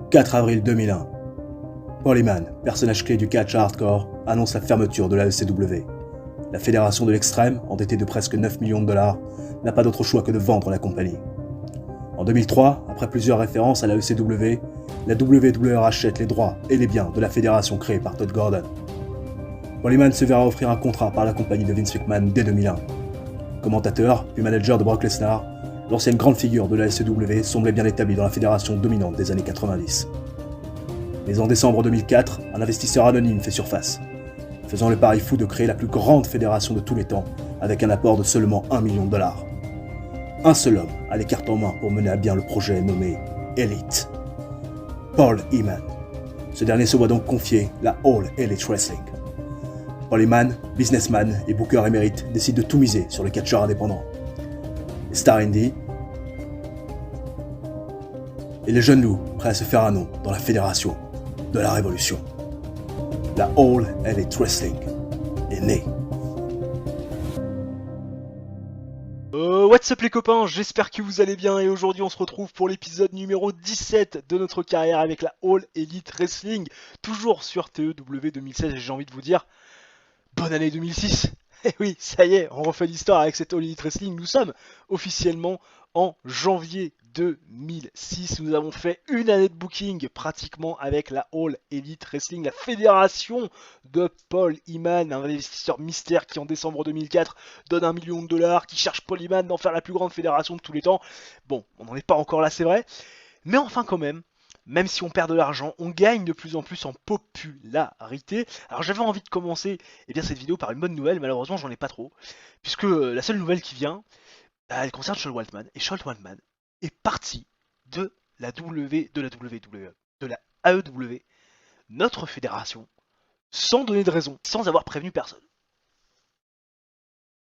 4 avril 2001. Paul Heyman, personnage clé du catch hardcore, annonce la fermeture de la ECW. La fédération de l'extrême, endettée de presque 9 millions de dollars, n'a pas d'autre choix que de vendre la compagnie. En 2003, après plusieurs références à la ECW, la WWE rachète les droits et les biens de la fédération créée par Todd Gordon. Paul Heyman se verra offrir un contrat par la compagnie de Vince McMahon dès 2001. Commentateur, puis manager de Brock Lesnar, l'ancienne grande figure de la ECW semblait bien établie dans la fédération dominante des années 90. Mais en décembre 2004, un investisseur anonyme fait surface, faisant le pari fou de créer la plus grande fédération de tous les temps avec un apport de seulement 1 million de dollars. Un seul homme a les cartes en main pour mener à bien le projet nommé Elite. Paul Heyman. Ce dernier se voit donc confier la All Elite Wrestling. Paul Heyman, businessman et booker émérite, décide de tout miser sur le catcheur indépendant. Les stars indie et les jeunes loups prêts à se faire un nom dans la fédération de la révolution. La All Elite Wrestling est née. What's up les copains, j'espère que vous allez bien et aujourd'hui on se retrouve pour l'épisode numéro 17 de notre carrière avec la All Elite Wrestling, toujours sur TEW 2016 et j'ai envie de vous dire, bonne année 2006. Et oui, ça y est, on refait l'histoire avec cette All Elite Wrestling, nous sommes officiellement en janvier 2006, nous avons fait une année de booking pratiquement avec la All Elite Wrestling, la fédération de Paul Heyman, un investisseur mystère qui en décembre 2004 donne 1 million de dollars, qui cherche Paul Heyman d'en faire la plus grande fédération de tous les temps. Bon, on n'en est pas encore là c'est vrai, mais enfin quand même si on perd de l'argent, on gagne de plus en plus en popularité. Alors j'avais envie de commencer cette vidéo par une bonne nouvelle, malheureusement j'en ai pas trop, puisque la seule nouvelle qui vient, elle concerne Sean Waltman, et Sean Waltman est parti de la WWE, de la AEW, notre fédération, sans donner de raison, sans avoir prévenu personne.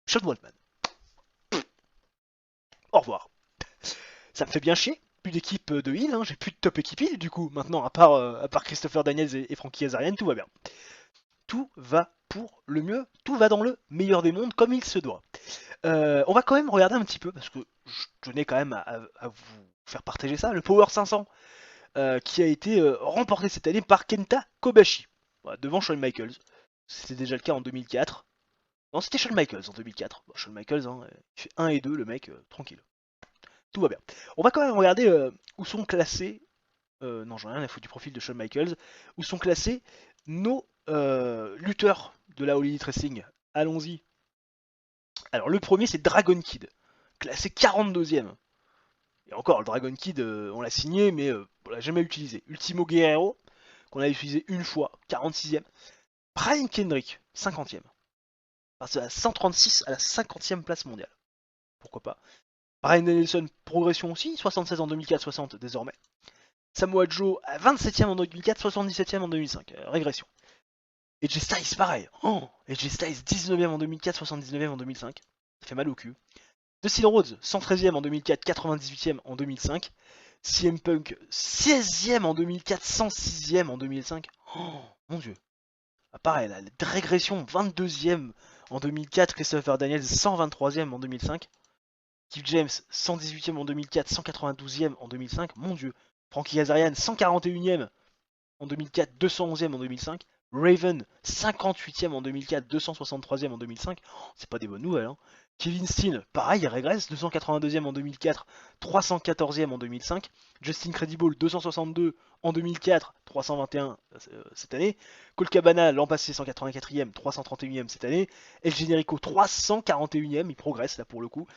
Sean Waltman. Au revoir. Ça me fait bien chier, plus d'équipe de heal, hein. J'ai plus de top équipe heal du coup, maintenant, à part Christopher Daniels et Frankie Kazarian, tout va bien. Tout va pour le mieux, tout va dans le meilleur des mondes, comme il se doit. On va quand même regarder un petit peu, parce que je tenais quand même à vous faire partager ça, le Power 500, qui a été remporté cette année par Kenta Kobashi, voilà, devant Shawn Michaels. C'était déjà le cas en 2004. Non, c'était Shawn Michaels en 2004. Bon, Shawn Michaels, hein, il fait 1 et 2, le mec, tranquille. Tout va bien. On va quand même regarder où sont classés, non j'en ai rien à foutre du profil de Shawn Michaels, où sont classés nos lutteurs de la All Elite Wrestling. Allons-y. Alors le premier c'est Dragon Kid, classé 42ème. Et encore, le Dragon Kid, on l'a signé, mais on l'a jamais utilisé. Ultimo Guerrero, qu'on a utilisé une fois, 46ème. Brian Kendrick, 50ème. C'est à 136 à la 50ème place mondiale. Pourquoi pas. Brian Danielson, progression aussi, 76 en 2004, 60 désormais. Samoa Joe à 27ème en 2004, 77ème en 2005, régression. AJ Styles, pareil. AJ Styles, 19ème en 2004, 79ème en 2005. Ça fait mal au cul. Dustin Rhodes, 113ème en 2004, 98ème en 2005. CM Punk, 16ème en 2004, 106ème en 2005. Oh, mon dieu. Ah, pareil, la régression, 22ème en 2004. Christopher Daniels, 123ème en 2005. Keith James, 118ème en 2004, 192ème en 2005. Mon dieu. Frankie Kazarian, 141ème en 2004, 211ème en 2005. Raven, 58ème en 2004, 263ème en 2005. C'est pas des bonnes nouvelles, hein. Kevin Steen, pareil, il régresse, 282ème en 2004, 314ème en 2005. Justin Credible, 262 en 2004, 321 cette année. Colt Cabana, l'an passé, 184ème, 331ème cette année. El Generico, 341ème, il progresse là pour le coup.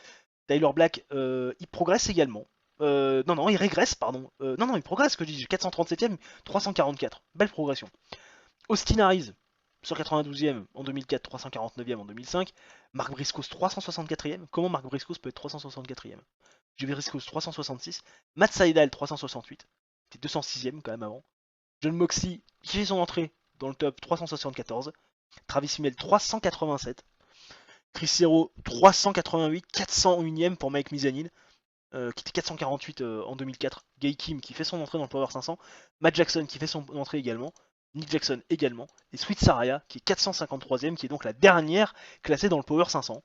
Tyler Black, il progresse également. Non, il régresse, pardon. Non, il progresse, que je dis, 437ème, 344. Belle progression. Austin Aries, 192ème en 2004, 349ème en 2005. Mark Briscoe, 364ème. Comment Mark Briscoe peut être 364ème? Jerry Briscoe, 366. Matt Sydal, 368. C'était 206ème quand même avant. John Moxley, qui fait son entrée dans le top, 374. Travis Mel, 387. Chris Hero, 388. 401ème pour Mike Mizanin, qui était 448 en 2004. Gay Kim, qui fait son entrée dans le Power 500. Matt Jackson, qui fait son entrée également. Nick Jackson également, et Sweet Saraya qui est 453ème, qui est donc la dernière classée dans le Power 500.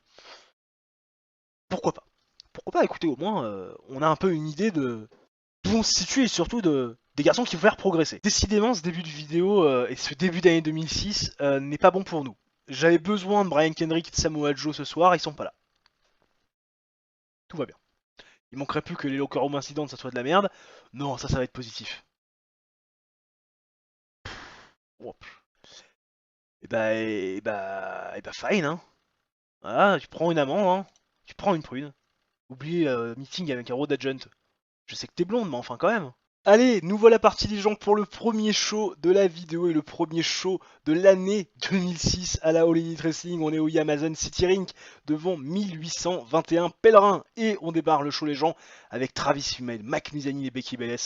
Pourquoi pas? Pourquoi pas? Écoutez, au moins on a un peu une idée de d'où on se situe et surtout de Des garçons qui vont faire progresser. Décidément, ce début de vidéo et ce début d'année 2006 n'est pas bon pour nous. J'avais besoin de Brian Kendrick et de Samoa Joe ce soir, ils sont pas là. Tout va bien. Il manquerait plus que les locker room incidents, ça soit de la merde. Non, ça va être positif. Oh, et bah, fine, hein. Voilà, tu prends une amende, hein. Tu prends une prune. Oublie meeting avec un road agent. Je sais que t'es blonde, mais enfin quand même. Allez, nous voilà partis les gens pour le premier show de la vidéo et le premier show de l'année 2006 à la All Elite Wrestling. On est au Amazon City Rink devant 1821 pèlerins et on débarre le show les gens avec Travis Hummel, Mac Mizanin et Becky Belles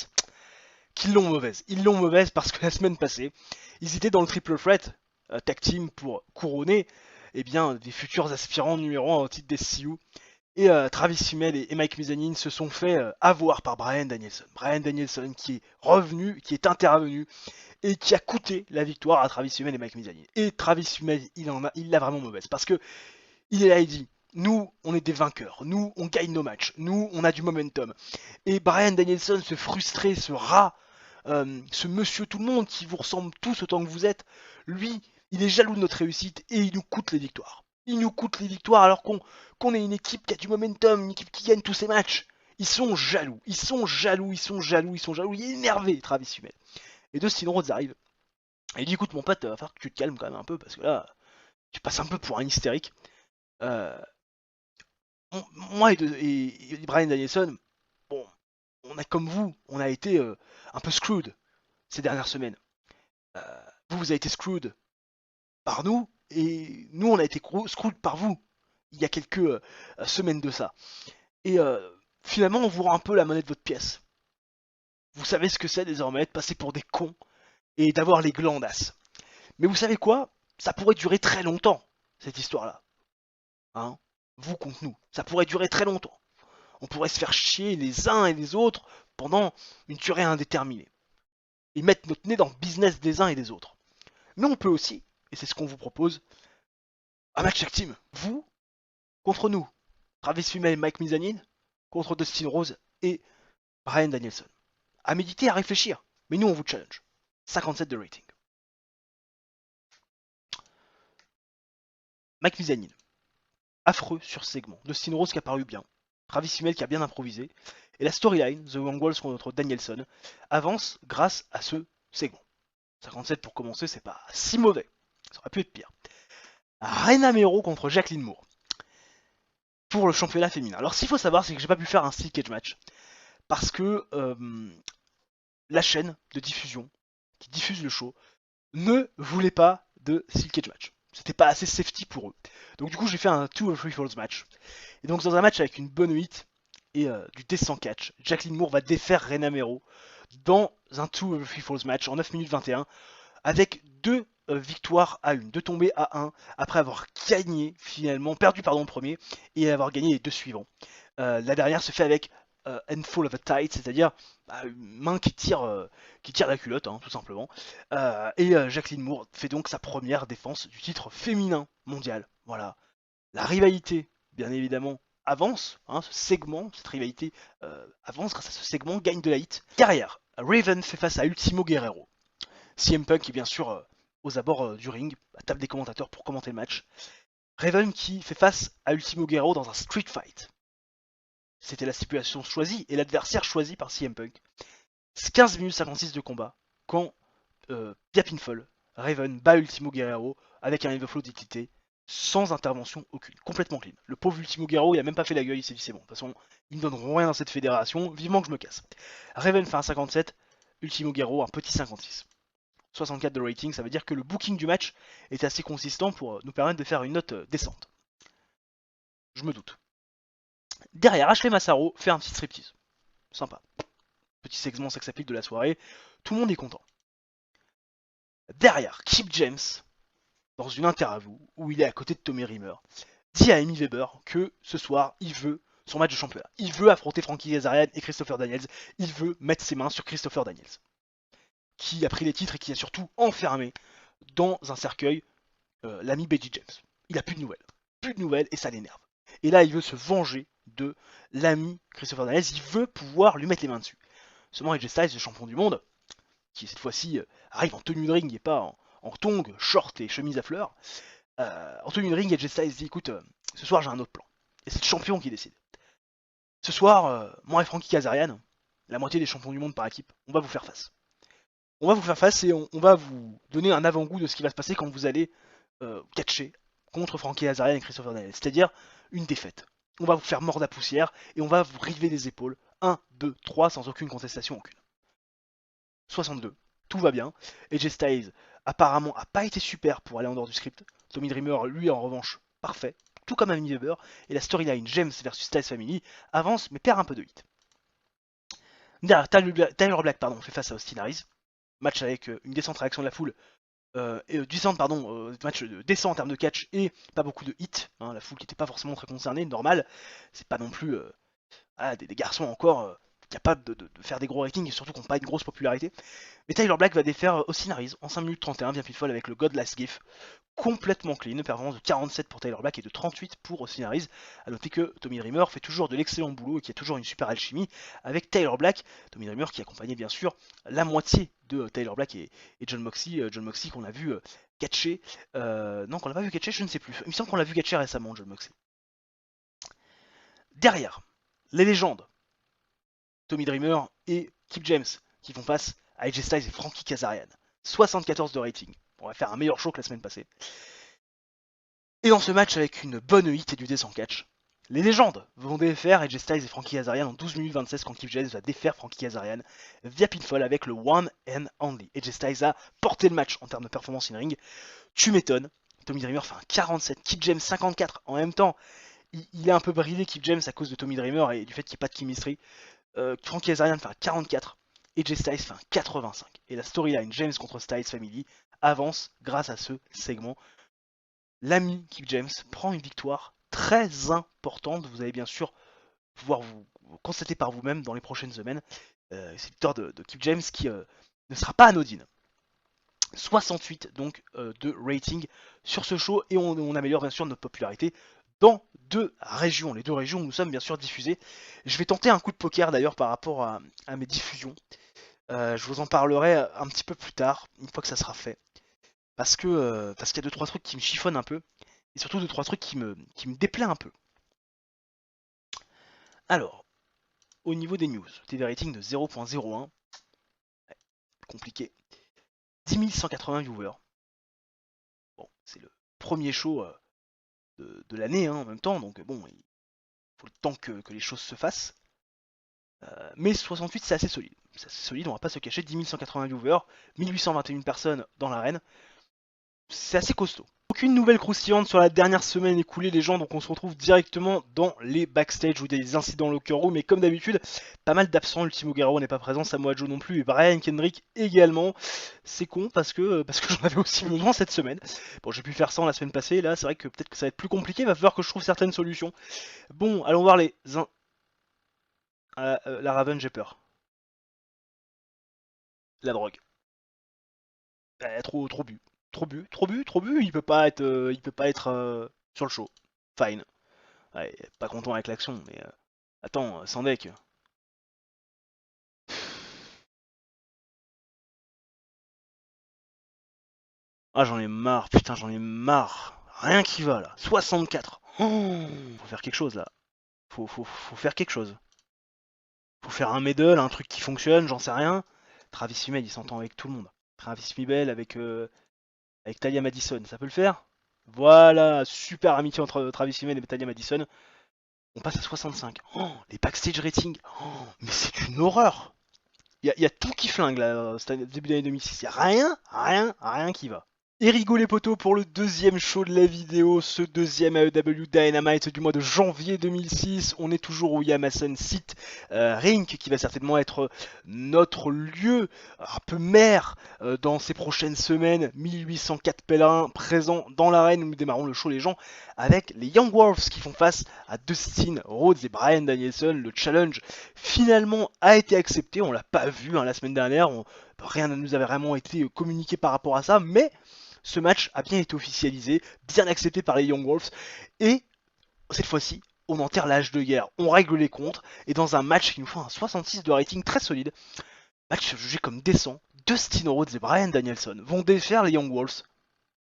qui l'ont mauvaise. Ils l'ont mauvaise parce que la semaine passée, ils étaient dans le triple threat tag team pour couronner des futurs aspirants numéro 1 au titre des CU. Et Travis Hummel et Mike Mizanin se sont fait avoir par Bryan Danielson. Bryan Danielson qui est revenu, qui est intervenu et qui a coûté la victoire à Travis Hummel et Mike Mizanin. Et Travis Hummel, il l'a vraiment mauvaise parce que il est là, il dit nous, on est des vainqueurs, nous, on gagne nos matchs, nous, on a du momentum. Et Bryan Danielson, ce frustré, ce rat, ce monsieur tout le monde qui vous ressemble tous autant que vous êtes, lui, il est jaloux de notre réussite et il nous coûte les victoires. Il nous coûte les victoires alors qu'on est une équipe qui a du momentum, une équipe qui gagne tous ses matchs. Ils sont jaloux, ils sont jaloux, ils sont jaloux, ils sont jaloux. Il est énervé, Travis Hummel. Et Dustin Rhodes arrive. Et il dit écoute mon pote, va falloir que tu te calmes quand même un peu parce que là, tu passes un peu pour un hystérique. Moi et Bryan Danielson, bon, on a comme vous, on a été un peu screwed ces dernières semaines. Vous avez été screwed par nous, et nous on a été screwed par vous il y a quelques semaines de ça. Et finalement on vous rend un peu la monnaie de votre pièce. Vous savez ce que c'est désormais de passer pour des cons et d'avoir les glandas. Mais vous savez quoi? Ça pourrait durer très longtemps, cette histoire-là. Hein, vous contre nous. Ça pourrait durer très longtemps. On pourrait se faire chier les uns et les autres pendant une durée indéterminée. Et mettre notre nez dans le business des uns et des autres. Mais on peut aussi, et c'est ce qu'on vous propose, un match tag team. Vous contre nous. Travis Hummel et Mike Mizanin contre Dustin Rhodes et Bryan Danielson. À méditer, à réfléchir. Mais nous, on vous challenge. 57 de rating. Mike Mizanin. Affreux sur ce segment. Dustin Rhodes qui a paru bien. Travis Hummel qui a bien improvisé. Et la storyline, The Young Walls contre Danielson, avance grâce à ce segment. 57 pour commencer, c'est pas si mauvais. Ça aurait pu être pire. Rena Mero contre Jacqueline Moore. Pour le championnat féminin. Alors, ce qu'il faut savoir, c'est que j'ai pas pu faire un steel cage match. Parce que la chaîne de diffusion qui diffuse le show ne voulait pas de steel cage match. C'était pas assez safety pour eux. Donc, du coup, j'ai fait un 2 or 3 falls match. Et donc, dans un match avec une bonne 8 et du descent catch, Jacqueline Moore va défaire Rena Mero dans un 2 or 3 falls match en 9 minutes 21 avec deux victoires à une, deux tombées à 1 après avoir gagné finalement, perdu pardon le premier et avoir gagné les deux suivants. La dernière se fait avec handful of a tight, c'est-à-dire une main qui tire la culotte, hein, tout simplement. Et Jacqueline Moore fait donc sa première défense du titre féminin mondial. Voilà. La rivalité, bien évidemment, avance, hein, ce segment, cette rivalité avance grâce à ce segment, gagne de la hit. Derrière, Raven fait face à Ultimo Guerrero. CM Punk est bien sûr aux abords du ring, à table des commentateurs pour commenter le match. Raven qui fait face à Ultimo Guerrero dans un street fight. C'était la stipulation choisie et l'adversaire choisi par CM Punk. 15 minutes 56 de combat quand via pinfall, Raven bat Ultimo Guerrero avec un overflow d'équité sans intervention aucune, complètement clean. Le pauvre Ultimo Guerrero, il a même pas fait la gueule, il s'est dit c'est bon, de toute façon, ils ne donneront rien dans cette fédération, vivement que je me casse. Raven fait un 57, Ultimo Guerrero un petit 56. 64 de rating, ça veut dire que le booking du match est assez consistant pour nous permettre de faire une note décente. Je me doute. Derrière, Ashley Massaro fait un petit striptease. Sympa. Petit segment sex appeal de la soirée. Tout le monde est content. Derrière, Kip James, dans une interview où il est à côté de Tommy Rimmer, dit à Amy Weber que ce soir, il veut son match de championnat. Il veut affronter Frankie Kazarian et Christopher Daniels. Il veut mettre ses mains sur Christopher Daniels, qui a pris les titres et qui a surtout enfermé dans un cercueil l'ami Becky James. Il a plus de nouvelles. Plus de nouvelles et ça l'énerve. Et là, il veut se venger de l'ami Christopher Daniels. Il veut pouvoir lui mettre les mains dessus. Seulement AJ Styles, le champion du monde, qui cette fois-ci arrive en tenue de ring et pas en tongs, short et chemise à fleurs. En tenue de ring, AJ Styles dit écoute, ce soir j'ai un autre plan. Et c'est le champion qui décide. Ce soir, moi et Frankie Kazarian, la moitié des champions du monde par équipe, on va vous faire face. On va vous faire face et on va vous donner un avant-goût de ce qui va se passer quand vous allez catcher contre Frankie Kazarian et Christopher Daniels. C'est-à-dire une défaite. On va vous faire mordre à poussière et on va vous river des épaules. 1, 2, 3 sans aucune contestation aucune. 62. Tout va bien. AJ Styles apparemment a pas été super pour aller en dehors du script. Tommy Dreamer, lui, en revanche, parfait. Tout comme Amy Weber. Et la storyline James versus Styles Family avance mais perd un peu de hit. Derrière, Tyler Black fait face à Austin Aries. Match avec une décente réaction de la foule. Match décent en termes de catch et pas beaucoup de hits. Hein, la foule qui n'était pas forcément très concernée, normal. C'est pas non plus des garçons encore capables de faire des gros ratings et surtout qui n'ont pas une grosse popularité. Mais Tyler Black va défaire Austin Aries en 5 minutes 31, bien pile folle avec le Godless GIF. Complètement clean, performance de 47 pour Tyler Black et de 38 pour Austin Aries. A noter que Tommy Dreamer fait toujours de l'excellent boulot et qu'il y a toujours une super alchimie avec Tyler Black. Tommy Dreamer qui accompagnait bien sûr la moitié de Tyler Black et John Moxley. John Moxley qu'on a vu catcher. Non, qu'on n'a pas vu catcher, je ne sais plus. Il me semble qu'on l'a vu catcher récemment, John Moxley. Derrière, les légendes. Tommy Dreamer et Kip James qui font face à AJ Styles et Frankie Kazarian. 74 de rating. On va faire un meilleur show que la semaine passée. Et dans ce match avec une bonne hit et du descent catch, les légendes vont défaire AJ Styles et Frankie Kazarian en 12 minutes 26 quand Kip James va défaire Frankie Kazarian via pinfall avec le one and only. AJ Styles a porté le match en termes de performance in ring. Tu m'étonnes. Tommy Dreamer fait un 47, Kip James 54. En même temps, il est un peu bridé Kip James à cause de Tommy Dreamer et du fait qu'il n'y ait pas de chemistry. Frankie Kazarian fait un 44. AJ Styles fait un 85. Et la storyline James contre Styles Family avance grâce à ce segment. L'ami Kip James prend une victoire très importante. Vous allez bien sûr pouvoir vous constater par vous-même dans les prochaines semaines. C'est victoire de Kip James qui ne sera pas anodine. 68 donc de rating sur ce show et on améliore bien sûr notre popularité dans 2 régions, les 2 régions où nous sommes bien sûr diffusés. Je vais tenter un coup de poker d'ailleurs par rapport à mes diffusions. Je vous en parlerai un petit peu plus tard, une fois que ça sera fait. Parce qu'il y a 2-3 trucs qui me chiffonnent un peu, et surtout 2-3 trucs qui me déplaient un peu. Alors, au niveau des news, TV rating de 0.01, compliqué. 10 180 viewers. Bon, c'est le premier show de l'année en même temps, donc bon, il faut le temps que les choses se fassent. Mais 68 c'est assez solide. C'est assez solide, on va pas se cacher. 10 180 viewers, 1821 personnes dans l'arène. C'est assez costaud. Aucune nouvelle croustillante sur la dernière semaine écoulée les gens, donc on se retrouve directement dans les backstage ou des incidents locker room, mais comme d'habitude, pas mal d'absents. Ultimo Guerrero n'est pas présent, Samoa Joe non plus, et Brian Kendrick également. C'est con parce que j'en avais aussi besoin cette semaine. Bon, j'ai pu faire ça la semaine passée, là c'est vrai que peut-être que ça va être plus compliqué, il va falloir que je trouve certaines solutions. Bon, allons voir les... la Raven, j'ai peur. La drogue. Trop bu. Trop bu, il peut pas être sur le show. Fine. Ouais, pas content avec l'action, mais attends, sans deck. Ah j'en ai marre, putain j'en ai marre. Rien qui va là. 64. Oh, faut faire quelque chose là. Faut faire quelque chose. Faut faire un medal, un truc qui fonctionne, j'en sais rien. Travis Fimmel il s'entend avec tout le monde. Travis Fimmel avec Talia Madison, ça peut le faire? Voilà, super amitié entre Travis Fimmel et Talia Madison. On passe à 65. Oh, les backstage ratings. Oh, mais c'est une horreur. Il y a tout qui flingue là, début d'année 2006. Il n'y a rien qui va. Et rigolez poteaux pour le deuxième show de la vidéo, ce deuxième AEW Dynamite du mois de janvier 2006. On est toujours au Yamasen Site Rink qui va certainement être notre lieu un peu maire dans ces prochaines semaines. 1804 pèlerins présents dans l'arène. Nous démarrons le show les gens avec les Young Wolves qui font face à Dustin Rhodes et Bryan Danielson. Le challenge finalement a été accepté, on l'a pas vu la semaine dernière, rien ne nous avait vraiment été communiqué par rapport à ça, mais ce match a bien été officialisé, bien accepté par les Young Wolves, et cette fois-ci, on enterre l'âge de guerre, on règle les comptes, et dans un match qui nous fait un 66 de rating très solide, match jugé comme décent, Dustin Rhodes et Bryan Danielson vont défaire les Young Wolves.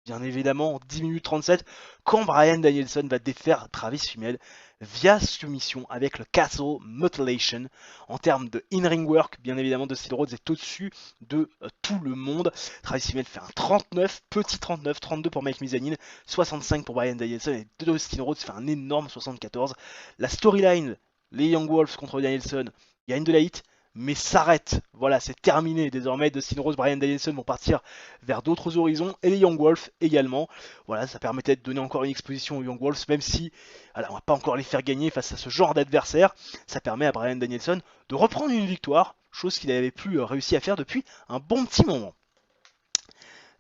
Bien évidemment, 10 minutes 37, quand Bryan Danielson va défaire Travis Fimmel via soumission avec le Castle Mutilation. En termes de in-ring work, bien évidemment, Dustin Rhodes est au-dessus de tout le monde. Travis Fimmel fait un 39, petit 39, 32 pour Mike Mizanin, 65 pour Bryan Danielson et Dustin Rhodes fait un énorme 74. La storyline, les Young Wolves contre Danielson, gagne de la hit, mais s'arrête. Voilà, c'est terminé. Désormais, Dustin Rhodes, Bryan Danielson vont partir vers d'autres horizons et les Young Wolves également. Voilà, ça permettait de donner encore une exposition aux Young Wolves, même si alors, on va pas encore les faire gagner face à ce genre d'adversaire. Ça permet à Bryan Danielson de reprendre une victoire, chose qu'il n'avait plus réussi à faire depuis un bon petit moment.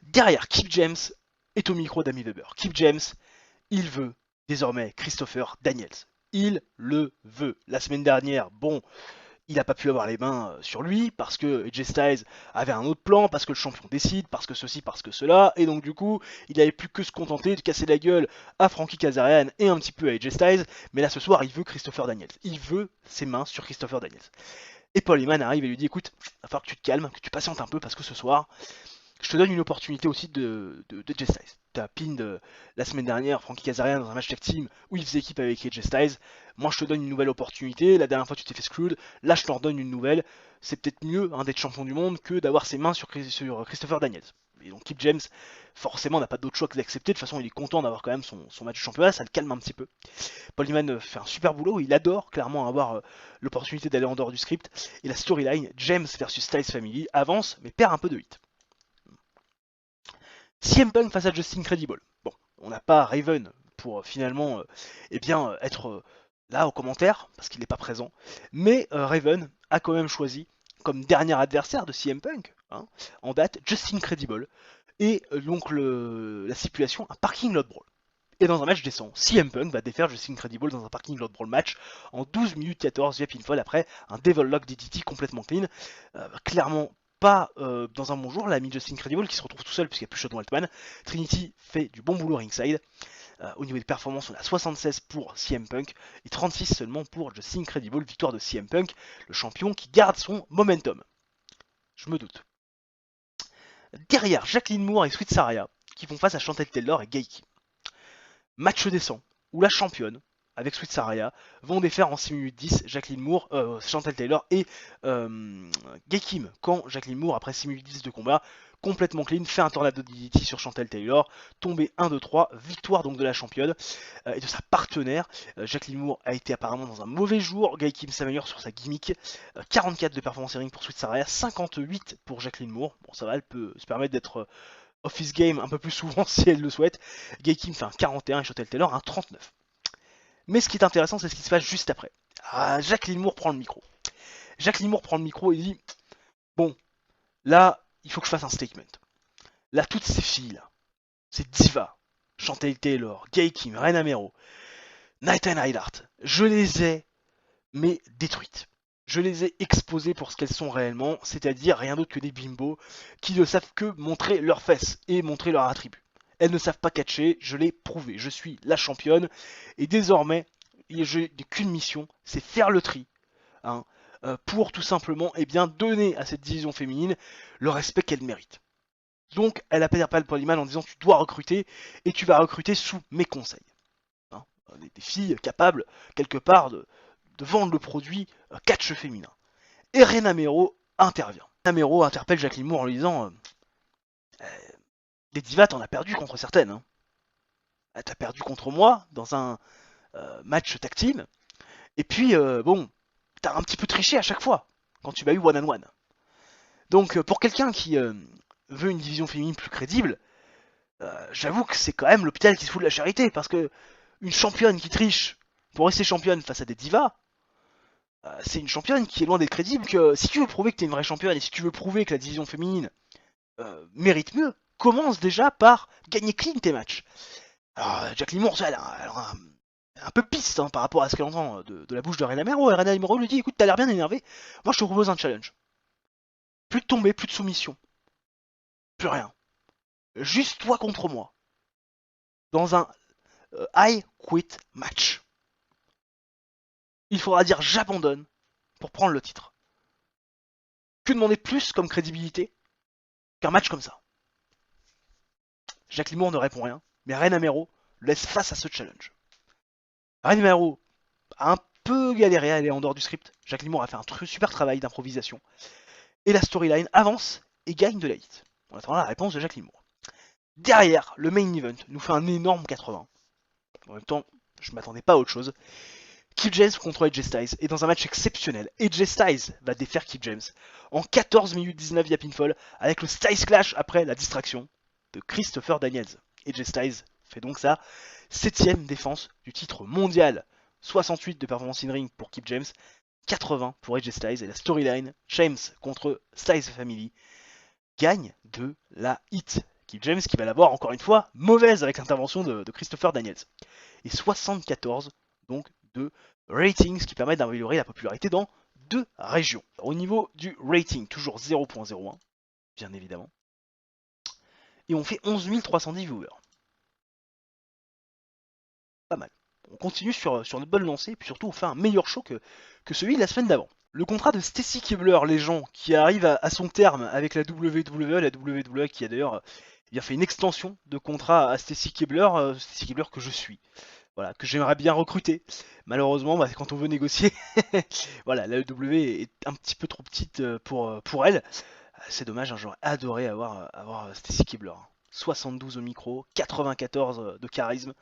Derrière, Kip James est au micro d'Amy Weber. Kip James, il veut désormais Christopher Daniels. Il le veut. La semaine dernière, bon, il n'a pas pu avoir les mains sur lui parce que AJ Styles avait un autre plan, parce que le champion décide, parce que ceci, parce que cela, et donc du coup, il n'avait plus que se contenter de casser la gueule à Frankie Kazarian et un petit peu à AJ Styles, mais là ce soir, il veut Christopher Daniels. Il veut ses mains sur Christopher Daniels. Et Paul Heyman arrive et lui dit, écoute, il va falloir que tu te calmes, que tu patientes un peu, parce que ce soir, je te donne une opportunité aussi de AJ Styles. Tu as pin la semaine dernière Frankie Kazarian dans un match tag team où il faisait équipe avec AJ Styles. Moi je te donne une nouvelle opportunité. La dernière fois tu t'es fait screwed. Là je t'en donne une nouvelle. C'est peut-être mieux d'être champion du monde que d'avoir ses mains sur Christopher Daniels. Et donc Kip James forcément n'a pas d'autre choix que d'accepter. De toute façon il est content d'avoir quand même son match de championnat. Ça le calme un petit peu. Paul Heyman fait un super boulot. Il adore clairement avoir l'opportunité d'aller en dehors du script. Et la storyline James versus Styles Family avance mais perd un peu de hit. CM Punk face à Justin Credible. Bon, on n'a pas Raven pour finalement être là au commentaire, parce qu'il n'est pas présent. Mais Raven a quand même choisi comme dernier adversaire de CM Punk, en date, Justin Credible. Et donc la stipulation, un parking lot brawl. Et dans un match décent, CM Punk va défaire Justin Credible dans un parking lot brawl match en 12 minutes 14 via pinfall après un Devil Lock DDT complètement clean. Clairement pas dans un bon jour, l'ami Justin Credible qui se retrouve tout seul puisqu'il n'y a plus Sean Waltman. Trinity fait du bon boulot ringside. Au niveau des performances, on a 76 pour CM Punk et 36 seulement pour Justin Credible. Victoire de CM Punk, le champion qui garde son momentum. Je me doute. Derrière, Jacqueline Moore et Sweet Saraya qui font face à Chantel Taylor et Gaiki. Match décent, où la championne, avec Sweet Saraya, vont défaire en 6 minutes 10 Jacqueline Moore, Chantal Taylor et Gay Kim. Quand Jacqueline Moore, après 6 minutes 10 de combat, complètement clean, fait un tornado DDT sur Chantal Taylor, tombé 1-2-3, victoire donc de la championne et de sa partenaire. Jacqueline Moore a été apparemment dans un mauvais jour, Gay Kim s'améliore sur sa gimmick, 44 de performance ring pour Sweet Saraya, 58 pour Jacqueline Moore. Bon ça va, elle peut se permettre d'être office game un peu plus souvent si elle le souhaite. Gay Kim fait un 41 et Chantel Taylor un 39. Mais ce qui est intéressant, c'est ce qui se passe juste après. Jacqueline Moore prend le micro. Jacqueline Moore prend le micro et dit bon, là, il faut que je fasse un statement. Là, toutes ces filles-là, ces divas, Chantel Taylor, Gay Kim, Rena Mero, Night and Highlight, je les ai, mais détruites. Je les ai exposées pour ce qu'elles sont réellement, c'est-à-dire rien d'autre que des bimbos qui ne savent que montrer leurs fesses et montrer leurs attributs. Elles ne savent pas catcher, je l'ai prouvé, je suis la championne, et désormais, je n'ai qu'une mission, c'est faire le tri, pour tout simplement donner à cette division féminine le respect qu'elle mérite. Donc, elle appelle Paul Heyman en disant tu dois recruter, et tu vas recruter sous mes conseils. Des filles capables, quelque part, de vendre le produit catch féminin. Et Rena Mero intervient. Rena Mero interpelle Jacqueline Moore en lui disant des divas, t'en as perdu contre certaines. T'as perdu contre moi dans un match tag team. Et puis, bon, t'as un petit peu triché à chaque fois quand tu m'as eu one-on-one. Donc, pour quelqu'un qui veut une division féminine plus crédible, j'avoue que c'est quand même l'hôpital qui se fout de la charité. Parce que une championne qui triche pour rester championne face à des divas, c'est une championne qui est loin d'être crédible. Que si tu veux prouver que t'es une vraie championne et si tu veux prouver que la division féminine mérite mieux, commence déjà par gagner clean tes matchs. Alors, Jacqueline Moore, elle a un peu piste par rapport à ce qu'elle entend de la bouche de Rena Mero. Et Rena Mero lui dit écoute, t'as l'air bien énervé, moi je te propose un challenge. Plus de tomber, plus de soumission. Plus rien. Juste toi contre moi. Dans un I quit match. Il faudra dire j'abandonne pour prendre le titre. Que demander plus comme crédibilité qu'un match comme ça. Jacques Limour ne répond rien, mais Ren Amero le laisse face à ce challenge. Ren Amero a un peu galéré à aller en dehors du script. Jacques Limour a fait un super travail d'improvisation. Et la storyline avance et gagne de la hit. On attend la réponse de Jacques Limour. Derrière, le main event nous fait un énorme 80. En même temps, je m'attendais pas à autre chose. Kip James contre AJ Styles est dans un match exceptionnel. AJ Styles va défaire Kip James en 14 minutes 19 via pinfall avec le Styles Clash après la distraction de Christopher Daniels. AJ Styles fait donc sa 7ème défense du titre mondial. 68 de performance in ring pour Kip James, 80 pour AJ Styles, et la storyline James contre Styles Family gagne de la hit. Kip James qui va l'avoir encore une fois mauvaise avec l'intervention de Christopher Daniels. Et 74 donc de ratings qui permettent d'améliorer la popularité dans 2 régions. Au niveau du rating, toujours 0.01, bien évidemment. Et on fait 11 310 viewers. Pas mal. On continue sur notre bonne lancée, et puis surtout on fait un meilleur show que celui de la semaine d'avant. Le contrat de Stacy Keibler, les gens, qui arrive à son terme avec la WWE qui a d'ailleurs fait une extension de contrat à Stacy Keibler que je suis. Voilà, que j'aimerais bien recruter. Malheureusement, quand on veut négocier, voilà, la WWE est un petit peu trop petite pour elle. C'est dommage, hein, j'aurais adoré avoir Stacy Keibler. 72 au micro, 94 de charisme.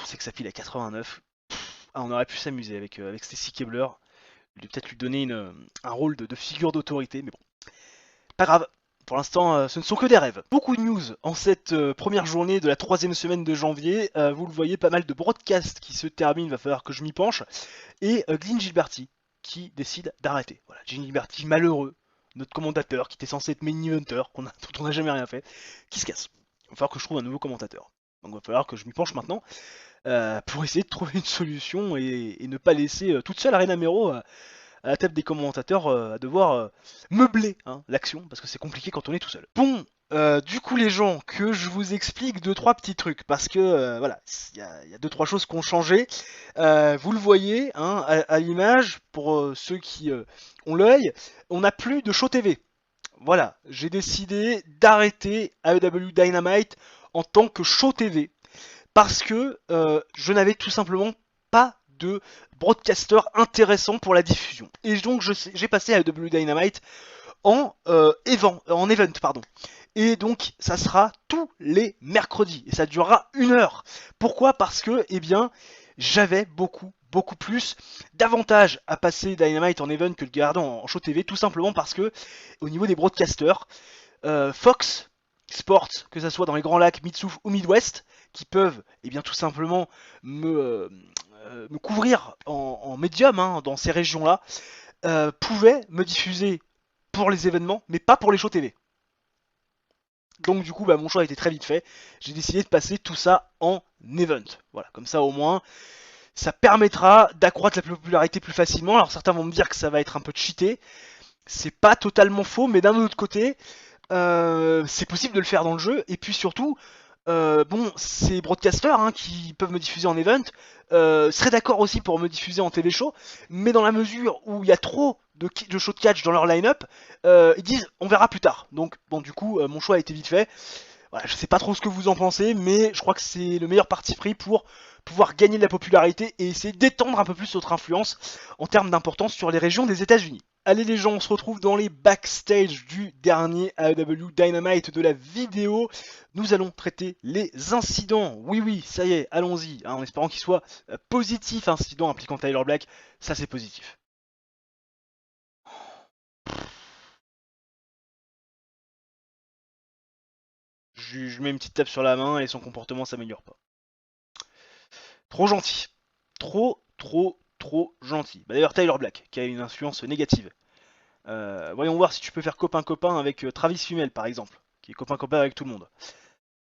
C'est que ça pile à 89. On aurait pu s'amuser avec Stacy Keibler. Peut-être lui donner un rôle de figure d'autorité, mais bon. Pas grave. Pour l'instant, ce ne sont que des rêves. Beaucoup de news en cette première journée de la 3ème semaine de janvier. Vous le voyez, pas mal de broadcasts qui se terminent, il va falloir que je m'y penche. Et Glyn Gilberti qui décide d'arrêter. Voilà, Glyn Gilberti, malheureux, notre commentateur qui était censé être main eventer, dont on n'a jamais rien fait, qui se casse. Il va falloir que je trouve un nouveau commentateur. Donc il va falloir que je m'y penche maintenant pour essayer de trouver une solution et ne pas laisser toute seule Ren Amero à la table des commentateurs à devoir meubler l'action, parce que c'est compliqué quand on est tout seul. Bon, du coup les gens, que je vous explique 2-3 petits trucs, parce que voilà, il y a 2-3 choses qui ont changé. Vous le voyez à l'image, pour ceux qui ont l'œil, on n'a plus de show TV. Voilà, j'ai décidé d'arrêter AEW Dynamite en tant que show TV, parce que je n'avais tout simplement pas de broadcaster intéressant pour la diffusion. Et donc j'ai passé à AEW Dynamite en event, pardon. Et donc ça sera tous les mercredis et ça durera 1 heure. Pourquoi ? Parce que j'avais beaucoup plus d'avantages à passer Dynamite en event que de garder en show TV, tout simplement parce que au niveau des broadcasters, Fox Sports, que ce soit dans les Grands Lacs, Mid-South ou Midwest, qui peuvent tout simplement me couvrir en médium dans ces régions-là, pouvaient me diffuser pour les événements, mais pas pour les shows TV. Donc du coup, mon choix a été très vite fait. J'ai décidé de passer tout ça en event. Voilà, comme ça au moins, ça permettra d'accroître la popularité plus facilement. Alors certains vont me dire que ça va être un peu cheaté. C'est pas totalement faux, mais d'un autre côté, c'est possible de le faire dans le jeu. Et puis surtout, ces broadcasters qui peuvent me diffuser en event seraient d'accord aussi pour me diffuser en TV show, mais dans la mesure où il y a trop de show de catch dans leur line-up, ils disent on verra plus tard. Donc bon, du coup, mon choix a été vite fait. Voilà, je sais pas trop ce que vous en pensez, mais je crois que c'est le meilleur parti pris pour pouvoir gagner de la popularité et essayer d'étendre un peu plus notre influence en termes d'importance sur les régions des États-Unis. Allez les gens, on se retrouve dans les backstage du dernier AEW Dynamite de la vidéo. Nous allons traiter les incidents. Oui, ça y est, allons-y, en espérant qu'il soit positif. Incident impliquant Tyler Black, ça c'est positif. Je mets une petite tape sur la main et son comportement s'améliore pas. Trop gentil. Trop gentil. D'ailleurs, Tyler Black, qui a une influence négative. Voyons voir si tu peux faire copain-copain avec Travis Fimmel, par exemple, qui est copain-copain avec tout le monde.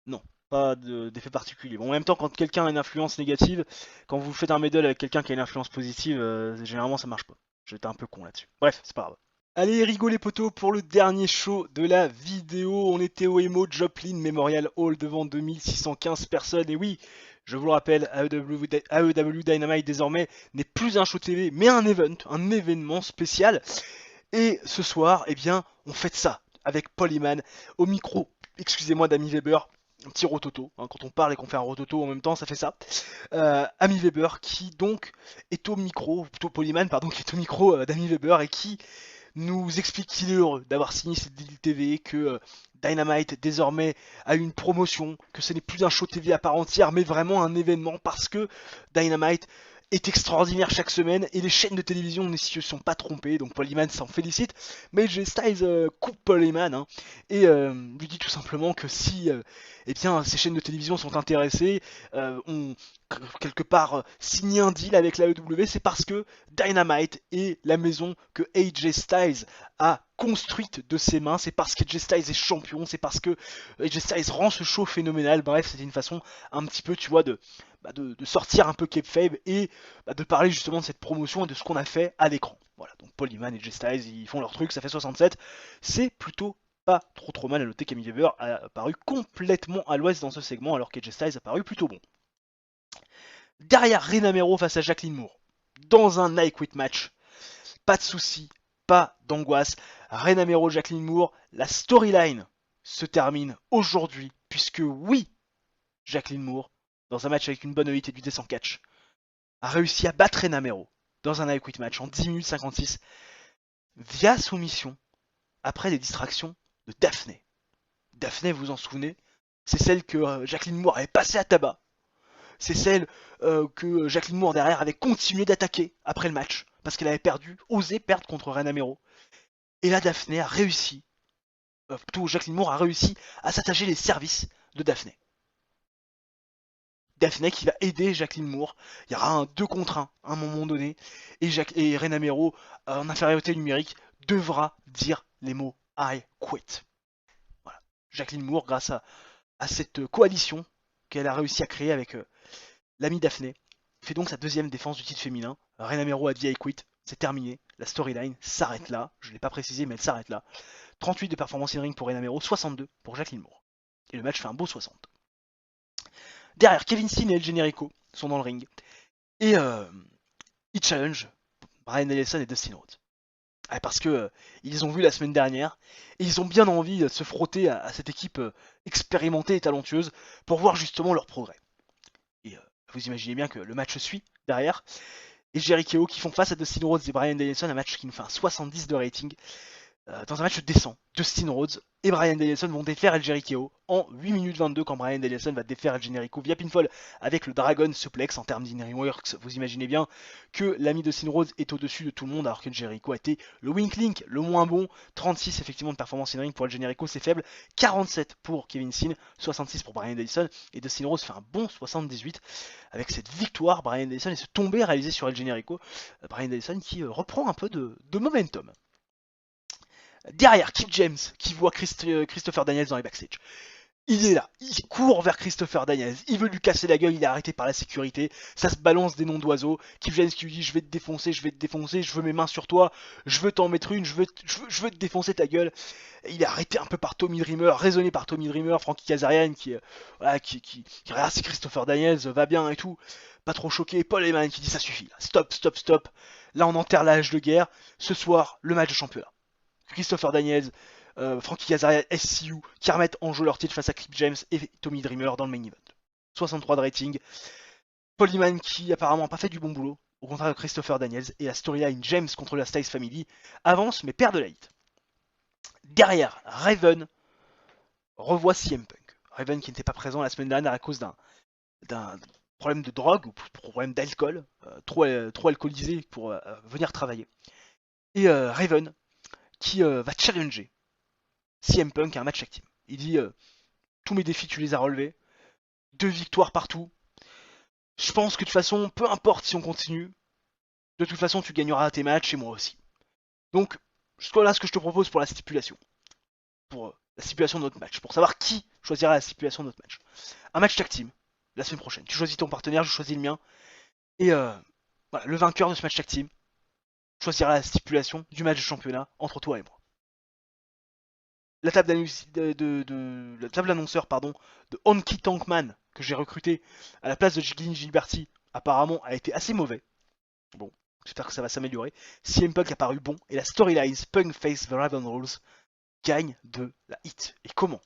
Non, pas d'effet particulier. Bon, en même temps, quand quelqu'un a une influence négative, quand vous faites un medal avec quelqu'un qui a une influence positive, généralement ça marche pas. J'étais un peu con là-dessus. Bref, c'est pas grave. Allez, rigolez potos pour le dernier show de la vidéo. On était au Emo Joplin Memorial Hall devant 2615 personnes. Et oui, je vous le rappelle, AEW Dynamite désormais n'est plus un show TV, mais un event, un événement spécial. Et ce soir, on fête ça. avec Paul Heyman au micro, excusez-moi, d'Amy Weber. Un petit rototo, hein, quand on parle et qu'on fait un rototo en même temps, ça fait ça. Amy Weber qui donc est au micro, plutôt Paul Heyman, pardon, qui est au micro d'Amy Weber et qui nous explique qu'il est heureux d'avoir signé cette deal TV, que Dynamite désormais a une promotion, que ce n'est plus un show TV à part entière, mais vraiment un événement parce que Dynamite est extraordinaire chaque semaine et les chaînes de télévision ne s'y sont pas trompées, donc Paul Heyman s'en félicite, mais AJ Styles coupe Paul Heyman hein, et lui dit tout simplement que si eh bien, ces chaînes de télévision sont intéressées, ont quelque part signé un deal avec la EW, c'est parce que Dynamite est la maison que AJ Styles a construite de ses mains, c'est parce qu'AJ Styles est champion, c'est parce que AJ Styles rend ce show phénoménal. Bref, c'était une façon un petit peu, tu vois, de sortir un peu kayfabe et de parler justement de cette promotion et de ce qu'on a fait à l'écran. Voilà, donc Paul Heyman et AJ Styles, ils font leur truc, ça fait 67, c'est plutôt pas trop mal à noter qu'Amy Weber a apparu complètement à l'ouest dans ce segment alors qu'AJ Styles a paru plutôt bon. Derrière Rena Mero face à Jacqueline Moore, dans un I Quit match, pas de soucis, pas d'angoisse. Rena Mero, Jacqueline Moore, la storyline se termine aujourd'hui, puisque oui, Jacqueline Moore, dans un match avec une bonne hit et du descent catch, a réussi à battre Rena Mero dans un I Quit match en 10 minutes 56 via soumission après des distractions de Daphné. Daphné, vous vous en souvenez, c'est celle que Jacqueline Moore avait passée à tabac. C'est celle que Jacqueline Moore derrière avait continué d'attaquer après le match parce qu'elle avait osé perdre contre Rena Mero. Et là, Daphné a réussi, plutôt Jacqueline Moore a réussi à s'attacher les services de Daphné. Daphné qui va aider Jacqueline Moore. Il y aura un 2 contre 1 à un moment donné. Et Rena Mero, en infériorité numérique, devra dire les mots I quit. Voilà. Jacqueline Moore, grâce à cette coalition qu'elle a réussi à créer avec l'ami Daphné, fait donc sa deuxième défense du titre féminin. Rena Mero a dit I quit, c'est terminé. La storyline s'arrête là. Je ne l'ai pas précisé, mais elle s'arrête là. 38 de performance in ring pour Rena Mero, 62 pour Jacqueline Moore. Et le match fait un beau 60. Derrière, Kevin Steen et El Generico sont dans le ring. Et ils challenge Bryan Danielson et Dustin Rhodes. Parce que ils ont vu la semaine dernière et ils ont bien envie de se frotter à cette équipe expérimentée et talentueuse pour voir justement leur progrès. Et vous imaginez bien que le match suit derrière. Et Jericho qui font face à Dustin Rhodes et Bryan Danielson, un match qui nous fait un 70 de rating. Dans un match décent, Dustin Rhodes et Bryan Danielson vont défaire El Jericho en 8 minutes 22 quand Bryan Danielson va défaire El Generico via pinfall avec le Dragon Suplex en termes d'In-Ring Works. Vous imaginez bien que l'ami Dustin Rhodes est au-dessus de tout le monde alors que El Jericho a été le Wink Link, le moins bon. 36 effectivement de performance in-ring pour El Generico, c'est faible. 47 pour Kevin Steen, 66 pour Bryan Danielson et Dustin Rhodes fait un bon 78 avec cette victoire. Bryan Danielson et ce tombé réalisé sur El Generico. Bryan Danielson qui reprend un peu de momentum. Derrière, Kip James qui voit Christopher Daniels dans les backstage. Il est là, il court vers Christopher Daniels, il veut lui casser la gueule, il est arrêté par la sécurité, ça se balance des noms d'oiseaux. Kip James qui lui dit je vais te défoncer, je veux mes mains sur toi, je veux t'en mettre une, je veux te défoncer ta gueule. Et il est arrêté un peu par Tommy Dreamer, raisonné par Tommy Dreamer, Frankie Kazarian qui regarde si Christopher Daniels va bien et tout, pas trop choqué. Paul Heyman qui dit ça suffit, là. Stop. Là on enterre la hache de guerre, ce soir le match de championnat. Christopher Daniels, Frankie Kazarian, SCU, qui remettent en jeu leur titre face à Kip James et Tommy Dreamer dans le main event. 63 de rating. Paul Heyman qui apparemment n'a pas fait du bon boulot, au contraire de Christopher Daniels, et la storyline James contre la Styles Family avance mais perd de la hit. Derrière, Raven revoit CM Punk. Raven qui n'était pas présent la semaine dernière à cause d'un problème de drogue ou problème d'alcool, trop alcoolisé pour venir travailler. Et Raven qui va challenger CM Punk à un match tag team. Il dit tous mes défis tu les as relevés, 2 victoires partout. Je pense que de toute façon, peu importe si on continue, de toute façon tu gagneras tes matchs et moi aussi. Donc, voilà ce que je te propose pour la stipulation. Pour la stipulation de notre match. Pour savoir qui choisira la stipulation de notre match. Un match tag team, la semaine prochaine. Tu choisis ton partenaire, je choisis le mien. Et voilà, le vainqueur de ce match tag team choisira la stipulation du match de championnat entre toi et moi. La table d'annonceurs de Honky Tonk Man que j'ai recruté à la place de Gilles Gilberti apparemment a été assez mauvais. Bon, j'espère que ça va s'améliorer. CM Punk a paru bon et la storyline Punk Face the Raven Rules gagne de la hit. Et comment?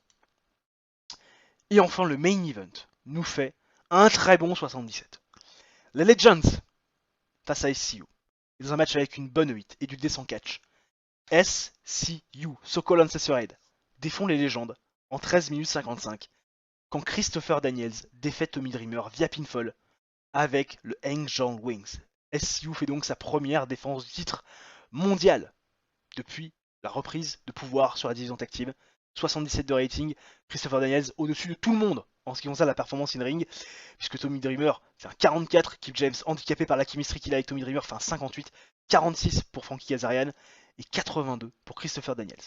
Et enfin, le main event nous fait un très bon 77. Les Legends face à SCU. Dans un match avec une bonne hit et du descent catch. SCU, Sokol Ancestorade, défend les légendes en 13 minutes 55 quand Christopher Daniels défait Tommy Dreamer via pinfall avec le Angel Wings. SCU fait donc sa première défense du titre mondial depuis la reprise de pouvoir sur la division tag team. 77 de rating, Christopher Daniels au-dessus de tout le monde en ce qui concerne la performance in-ring, puisque Tommy Dreamer fait un 44, Kip James handicapé par la chemistry qu'il a avec Tommy Dreamer fait un 58, 46 pour Frankie Kazarian et 82 pour Christopher Daniels.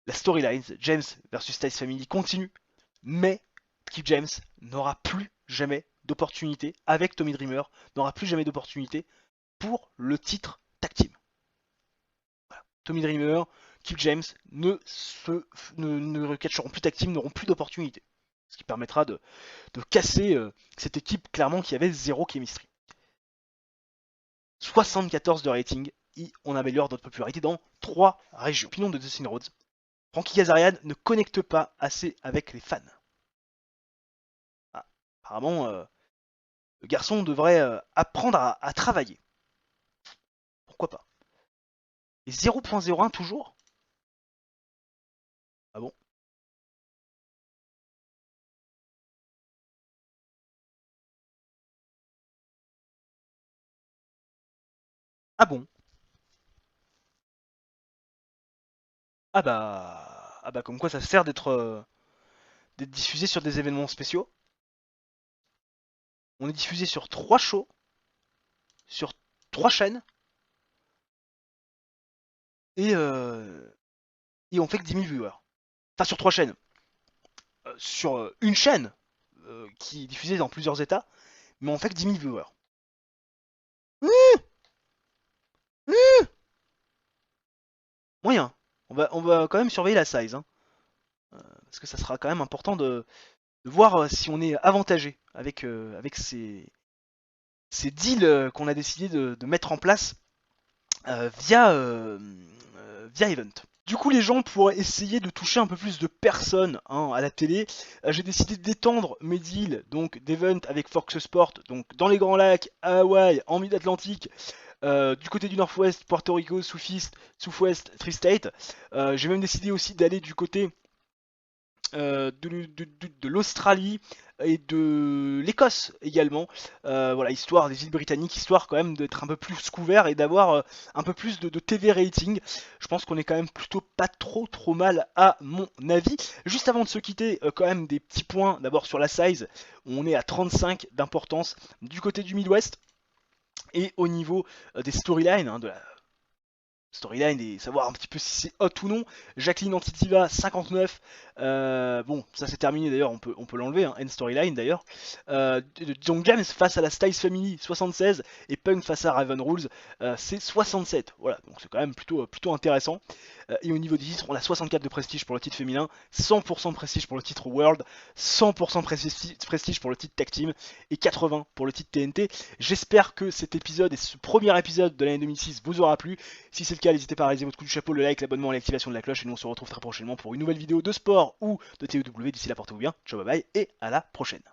La storyline James versus Styles Family continue, mais Kip James n'aura plus jamais d'opportunité avec Tommy Dreamer, n'aura plus jamais d'opportunité pour le titre tag team. Voilà. Tommy Dreamer, Kip James ne catcheront plus tag team, n'auront plus d'opportunité. Ce qui permettra de casser cette équipe clairement qui avait zéro chemistry. 74 de rating et on améliore notre popularité dans 3 régions. Opinion de Dustin Rhodes. Frankie Kazarian ne connecte pas assez avec les fans. Ah, apparemment, le garçon devrait apprendre à travailler. Pourquoi pas? Et 0.01 toujours? Ah bon? Ah bon? Ah bah comme quoi ça sert d'être diffusé sur des événements spéciaux. On est diffusé sur 3 shows, sur 3 chaînes, et on fait que 10 000 viewers. Enfin sur 3 chaînes. Sur une chaîne qui est diffusée dans plusieurs états, mais on fait que 10 000 viewers. Moyen. On va quand même surveiller la size. Hein. Parce que ça sera quand même important de voir si on est avantagé avec ces deals qu'on a décidé de mettre en place via Event. Du coup, les gens pourraient essayer de toucher un peu plus de personnes à la télé. J'ai décidé d'étendre mes deals donc d'Event avec Fox Sport, donc dans les Grands Lacs, à Hawaï, en Mid-Atlantique, du côté du Nord-Ouest, Puerto Rico, Southwest, Tri-State. J'ai même décidé aussi d'aller du côté de l'Australie et de l'Écosse également, voilà, histoire des îles britanniques, histoire quand même d'être un peu plus couvert et d'avoir un peu plus de TV rating. Je pense qu'on est quand même plutôt pas trop mal à mon avis. Juste avant de se quitter, quand même des petits points, d'abord sur la size, on est à 35 d'importance du côté du Midwest, et au niveau des storylines, de la storyline et savoir un petit peu si c'est hot ou non. Jacqueline Antitiva 59, bon ça c'est terminé d'ailleurs, on peut l'enlever, hein, end storyline d'ailleurs. Donc James face à la Styles Family 76 et Punk face à Raven Rules c'est 67, voilà, donc c'est quand même plutôt intéressant. Et au niveau des titres, on a 64 de prestige pour le titre féminin, 100% de prestige pour le titre World, 100% de prestige pour le titre Tag Team et 80 pour le titre TNT. J'espère que cet épisode et ce premier épisode de l'année 2006 vous aura plu. Si c'est le cas, n'hésitez pas à réaliser votre coup du chapeau, le like, l'abonnement et l'activation de la cloche. Et nous on se retrouve très prochainement pour une nouvelle vidéo de sport ou de TEW. D'ici là, portez-vous bien, ciao bye bye et à la prochaine.